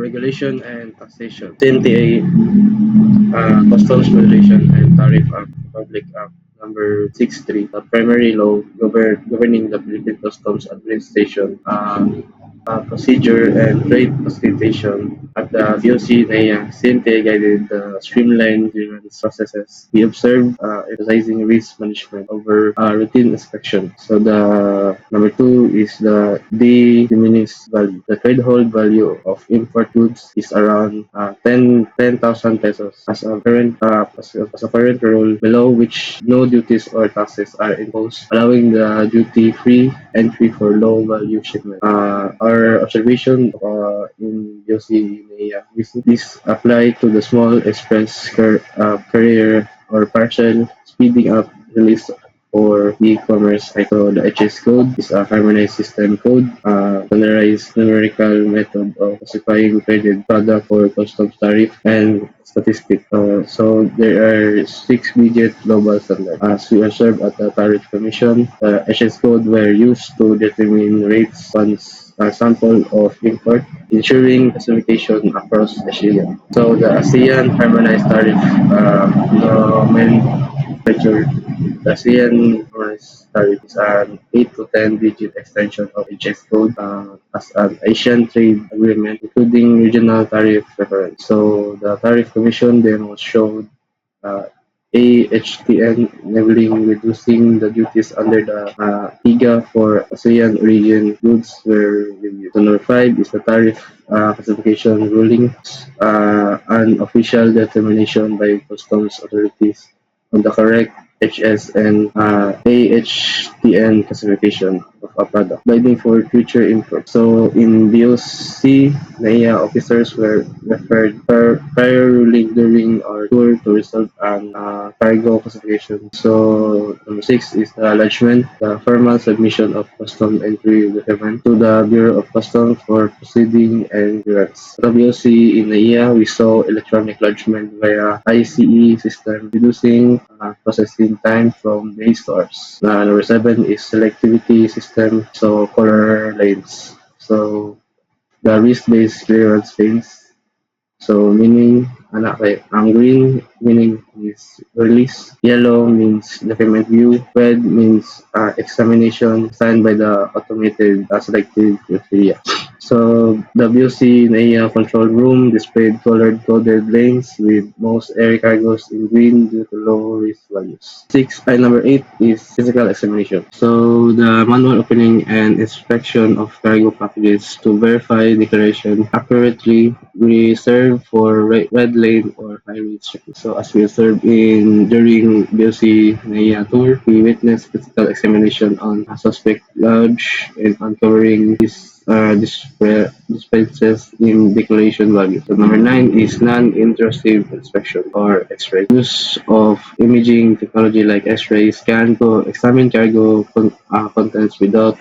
regulation and taxation. CNTA, Customs Regulation and Tariff Act, Public Act Number 63, the primary law governing the Philippine Customs Administration, procedure and trade facilitation at the BOC NAIA. CNTA guided the streamlined clearance processes. We observed emphasizing risk management over routine inspection. So the number two is the de minimis value. The threshold value of import goods is around 10,000 pesos as a current rule, below which no duties or taxes are imposed, allowing the duty-free entry for low-value shipment. Our observation in Josie this apply to the small express courier or parcel, speeding up release or e-commerce. So the HS code is a harmonized system code, standardized numerical method of classifying traded product for customs tariff and statistic. So there are 6-digit global standards. As we observed at the Tariff Commission, the HS code were used to determine rates once a sample of import, ensuring classification across Asia. So the ASEAN Harmonized Tariff nomenclature. The ASEAN Harmonized Tariff is an 8 to 10 digit extension of HS code as an Asian trade agreement, including regional tariff reference. So the Tariff Commission demo showed uh, AHTN enabling reducing the duties under the TIGA for ASEAN region goods were reviewed. So number 5 is the tariff classification ruling, an official determination by customs authorities on the correct HS and AHTN classification of a product, guiding for future import. So in BOC, NAIA officers were referred prior ruling during our tour to resolve an cargo classification. So number 6 is the lodgement, the formal submission of custom entry document to the Bureau of Customs for proceeding and clearance. At the BOC in NAIA, we saw electronic lodgement via ICE system, reducing processing time from days to hours. Number 7 is selectivity system, so color lanes. So the risk-based clearance lanes. So meaning ang green meaning is release, yellow means document view, red means examination signed by the automated selective criteria. So WC NAIA control room displayed colored coded lanes with most air cargos in green due to low risk values. Number 8 is physical examination. So the manual opening and inspection of cargo packages to verify declaration accurately reserved for red lane or high risk. So as we observed during BOC NAIA tour, we witnessed physical examination on a suspect lodge and uncovering dispenses in declaration value. So number 9 is non-intrusive inspection or X-ray. Use of imaging technology like X-ray scan to examine cargo contents without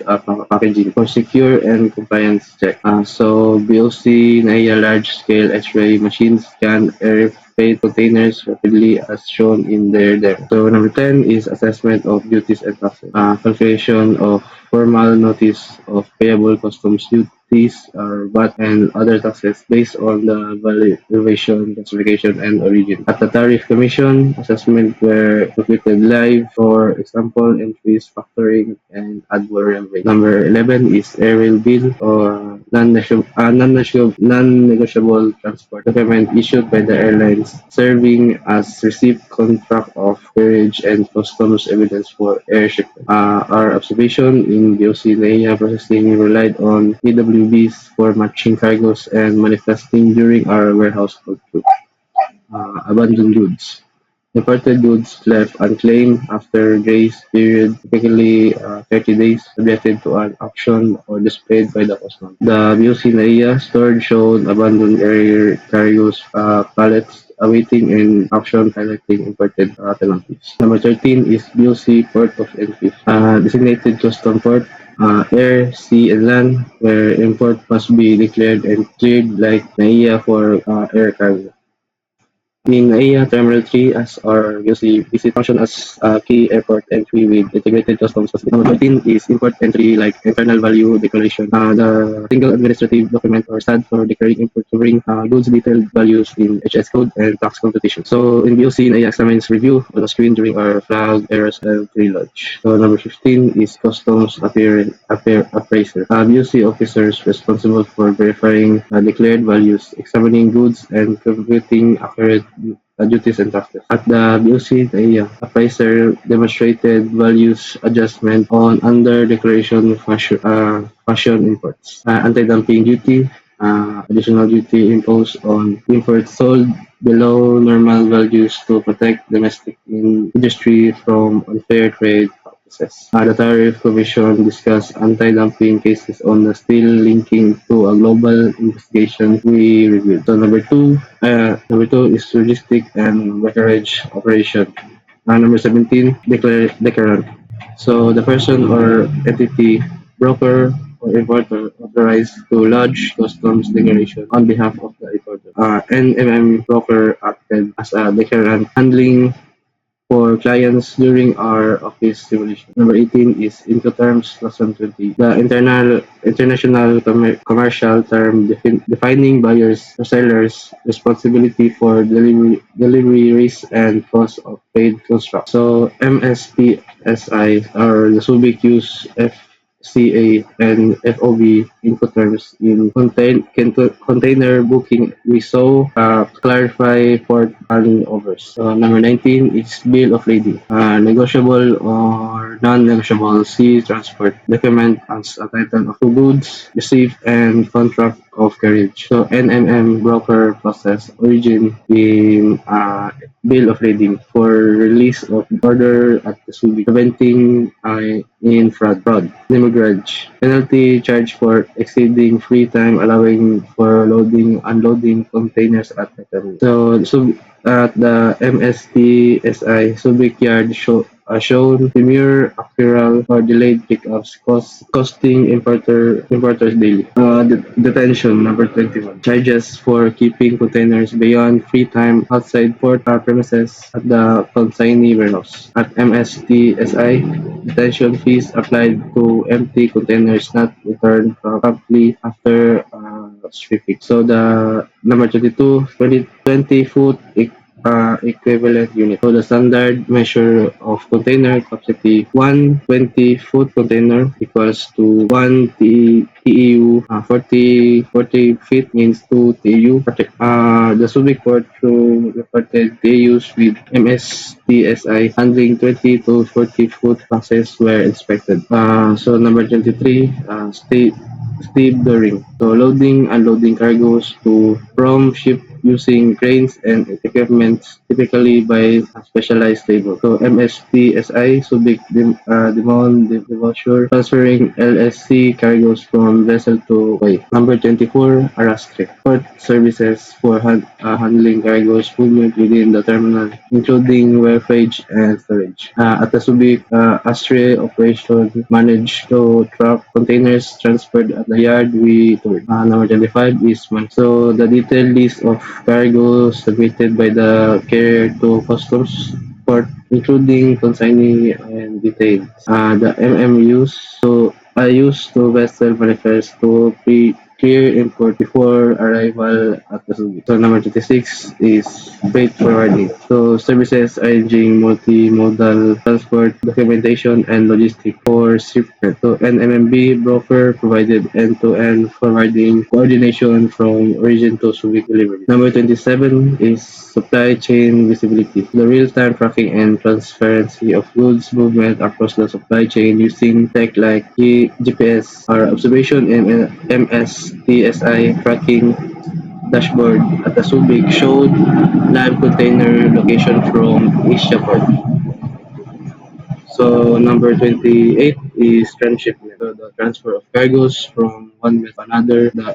packaging for secure and compliance check. So BOC NAIA large-scale X-ray machines scan air freight containers rapidly as shown in their demo. So number 10 is assessment of duties and taxes. Calculation of formal notice of payable customs duties or VAT and other taxes based on the valuation, classification, and origin. At the Tariff Commission, assessment were computed live, for example, entries, factoring, and ad valorem rate. Number 11 is airmail bill or non-negotiable transport document issued by the airlines, serving as receipt, contract of carriage, and customs evidence for air shipment. Our observation in BOC NAIA processing relied on PWBs for matching cargos and manifesting during our warehouse control. Abandoned goods. Imported goods left unclaimed after grace period, typically 30 days, subjected to an auction or displayed by the customer. The BOC NAIA stored showed abandoned air cargos, pallets awaiting an auction highlighting imported penalties. Number 13 is BOC Port of Entry. Designated custom port, air, sea, and land, where import must be declared and cleared like NAIA for air cargo. In AIA Terminal 3, as our usually visit function as a key airport entry with integrated customs facility. Number 13 is import entry like internal value declaration. The single administrative document or SAD for declaring import covering goods detailed values in HS code and tax computation. So in BOC, in AIA examines review on the screen during our flag errors and pre-launch. So number 15 is customs appraiser. BOC officers responsible for verifying declared values, examining goods, and computing accurate duties and taxes. At the BOC, the appraiser demonstrated values adjustment on under declaration fashion imports, anti-dumping duty, additional duty imposed on imports sold below normal values to protect domestic industry from unfair trade practices. The Tariff Commission discussed anti-dumping cases on the steel linking to a global investigation we reviewed. So number two is logistic and brokerage operation. Number 17, declarant. So the person or entity, broker or importer authorized to lodge customs declaration on behalf of the importer. NMM broker acted as a declarant handling for clients during our office simulation. Number 18 is Incoterms 2020. The international commercial term defining buyers or sellers' responsibility for delivery risk and cost of trade construct. So MSPSI or the Subic use FCA and FOB Incoterms in container booking. We saw clarify port handovers. So number 19 is bill of lading. Negotiable or non-negotiable sea transport document as a title of goods received and contract of carriage. So NMM broker process origin in bill of lading for release of order at the Subic, preventing in fraud. Demurrage. Penalty charge for exceeding free time allowing for loading unloading containers at the terminal. So at the MSTSI Subic Yard shown demurrer, accrual, or delayed pickups costing importers daily. Detention number 21. Charges for keeping containers beyond free time outside port premises at the consignee warehouse. At MSTSI, detention fees applied to empty containers not returned promptly after stripping. So the number 22, 20 foot equivalent unit. So the standard measure of container capacity, one 20-foot container equals to 1 TEU, 40 feet means 2 TEU. The Subic port through reported TEUs with MSTSI handling 20 to 40 foot passes were inspected. So number 23, stevedoring. So loading, unloading cargoes from ship using cranes and equipment typically by a specialized table. So MSTSI, Subic Demotion, transferring LSC cargoes from vessel to way. Number 24, Arastre. Port services for handling cargoes movement within the terminal, including wharfage and storage. At the Subic, Astre operation managed to truck containers transferred at the yard we toured. Number 25 is so the detailed list of cargo submitted by the carrier to customs port, including consignee and details. The MMUs, so I used to vessel manifest to clear import before arrival at the Subic. So number 26 is freight forwarding. So services arranging multimodal transport, documentation, and logistics for shipment. So NMMB broker provided end-to-end forwarding coordination from origin to Subic delivery. Number 27 is supply chain visibility. The real-time tracking and transparency of goods movement across the supply chain using tech like GPS. Our observation in MSTSI tracking dashboard at the Subic showed live container location from Asia port. So number 28 is transshipment. So the transfer of cargoes from one to another, the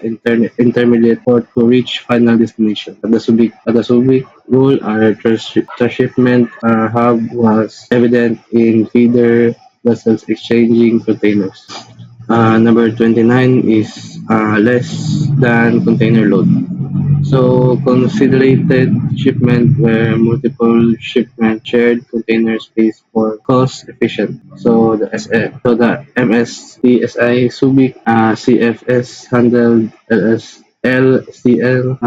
intermediate port to reach final destination. At the Subic role, our transshipment hub was evident in feeder vessels exchanging containers. Number 29 is less than container load. So consolidated shipment where multiple shipment shared container space for cost efficient. So the MSTSI Subic CFS handled LCL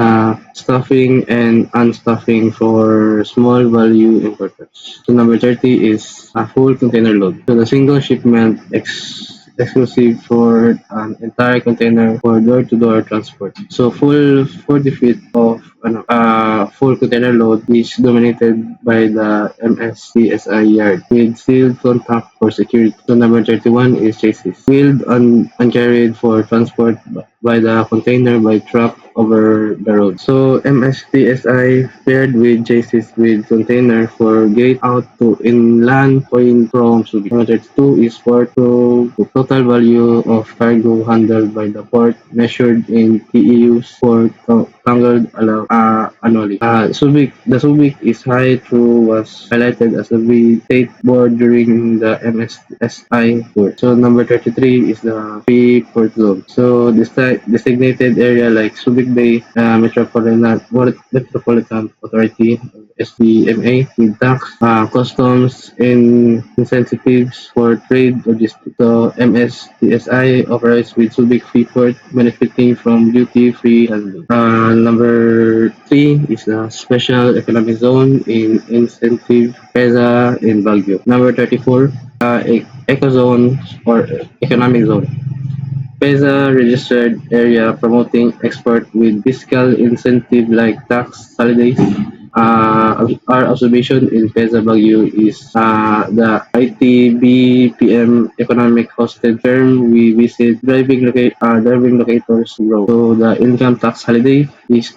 stuffing and unstuffing for small value importers. So number 30 is a full container load. So the single shipment exclusive for an entire container for door-to-door transport. So full 40 feet of full container load is dominated by the MSCSI yard with sealed contact for security. So number 31 is chassis. Wheeled uncarried for transport by the container by truck over the road. So MSTSI paired with chassis with container for gate out to inland point from Subic. Number 32 is port to the total value of cargo handled by the port measured in TEUs for tangled annually. The Subic is high through was highlighted as a state board during the MSSI tour. So number 33 is the free port zone. So this designated area like Subic Bay Metropolitan Authority SBMA with tax, customs, and incentives for trade logistics. So MSTSI operates with Subic Freeport benefiting from duty-free handling. Number 3 is the Special Economic Zone in Incentive PEZA in Baguio. Number 34, Eco Zone or Economic Zone. PEZA registered area promoting export with fiscal incentive like tax holidays. Our observation in PEZA Baguio is the ITBPM economic hosted term we visit driving locators grow. So the income tax holiday is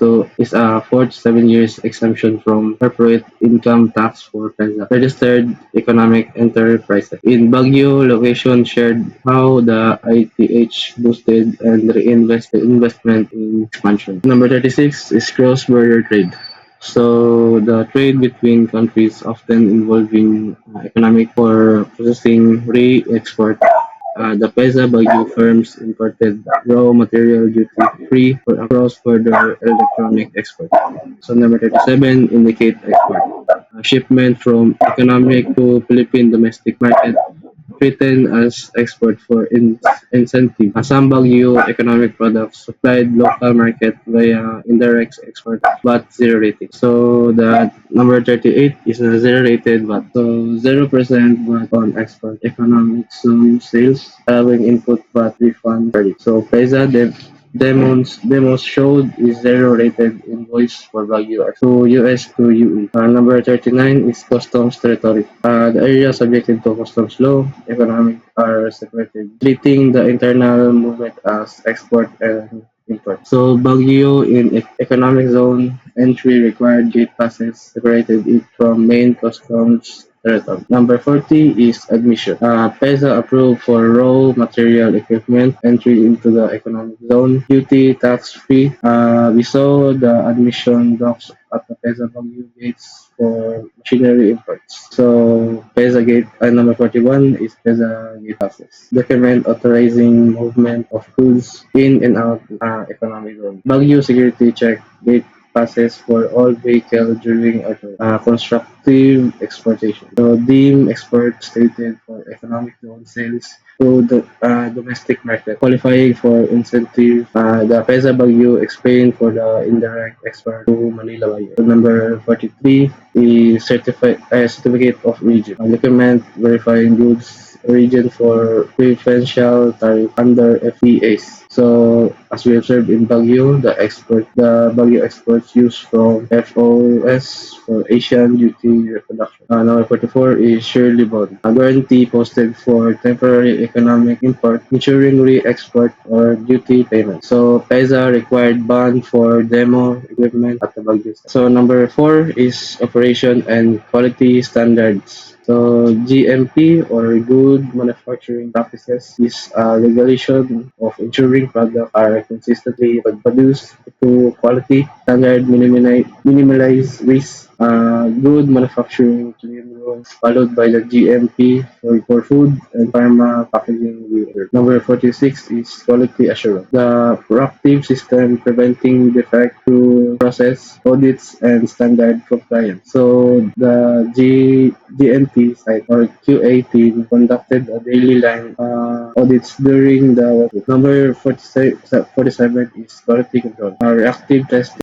a 4 to 7 years exemption from corporate income tax for PEZA registered economic enterprises. In Baguio, location shared how the ITH boosted and reinvested investment in expansion. Number 36 is cross-border trade. So the trade between countries often involving economic or processing re-export. The PEZA Baguio firms imported raw material duty-free for a cross-border electronic export. So number 37 indicate export. Shipment from economic to Philippine domestic market written as export for incentive. Some Baguio economic products supplied local market via indirect export but zero rating. So the number 38 is a zero rated but so 0% but on export economic zone sales allowing input but refund credit. So PESA demos showed is zero rated invoice for Baguio to US to UE. Number 39 is customs territory. The area subjected to customs law, economic are separated, treating the internal movement as export and import. So Baguio in economic zone entry required gate passes separated it from main customs territory. Number 40 is admission. PESA approved for raw material equipment entry into the economic zone, duty tax free. We saw the admission docks at the PESA Baguio gates for machinery imports. So PESA gate number 41 is PESA gate passes. Document authorizing movement of goods in and out economic zone. Baguio security check gate passes for all vehicles during constructive exportation. So deem export stated for economic zone sales to the domestic market. Qualifying for incentive, the PESA Baguio explained for the indirect export to Manila Baguio. So number 43 is certificate of origin. Document verifying goods origin for preferential tariff under FTAs. So as we observed in Baguio, the Baguio exports use from FOS for Asian duty reproduction. Number 44 is Shirley Bond. A guarantee posted for temporary economic import, ensuring re-export or duty payment. So PESA required bond for demo equipment at the Baguio. So number 4 is operation and quality standards. So GMP or good manufacturing practices is a regulation of ensuring products are consistently produced to quality standard, minimize risk, good manufacturing clean rooms, followed by the GMP for food and pharma packaging. Number 46 is quality assurance. The proactive system preventing defect through process audits and standard compliance. So the GMP site or QA team conducted a daily line audits during the number 47 is quality control. Reactive testing